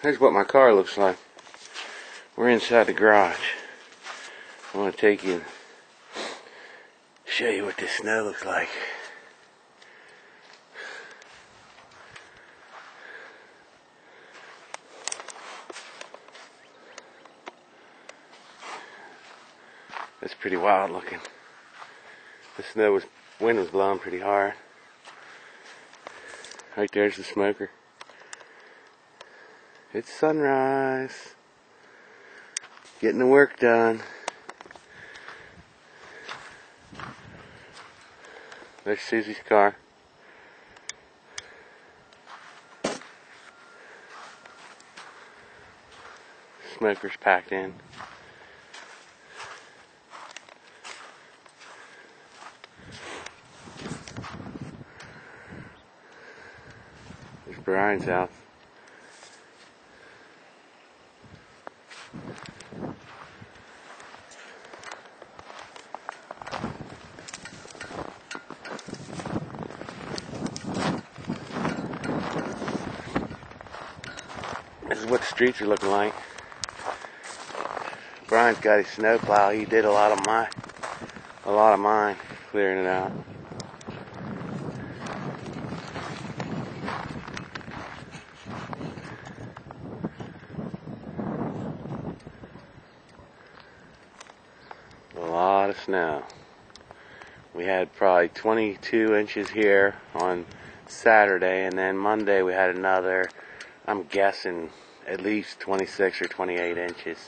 Here's what my car looks like. We're inside the garage. I want to take you and show you what this snow looks like. It's pretty wild looking. The wind was blowing pretty hard. Right there's the smoker. It's sunrise. Getting the work done. There's Susie's car. Smoker's packed in. There's Brian's house. This is what the streets are looking like. Brian's got his snowplow. He did a lot of mine clearing it out. A lot of snow. We had probably 22 inches here on Saturday, and then Monday we had another, I'm guessing, at least 26 or 28 inches.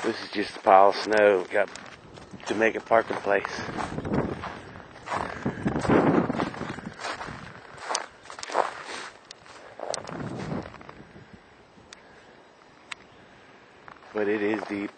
This is just a pile of snow got to make a parking place. But it is deep.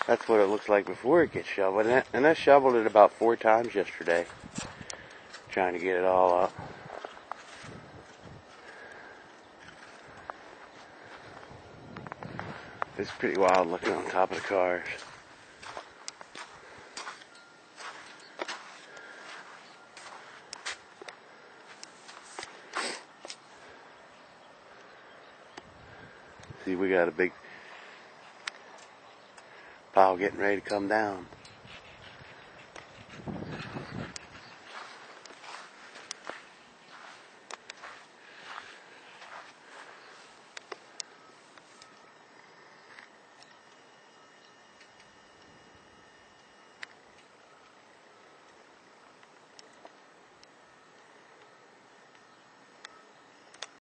That's what it looks like before it gets shoveled. And I shoveled it about 4 times yesterday, trying to get it all up. It's pretty wild looking on top of the cars. See, we got a big pile getting ready to come down.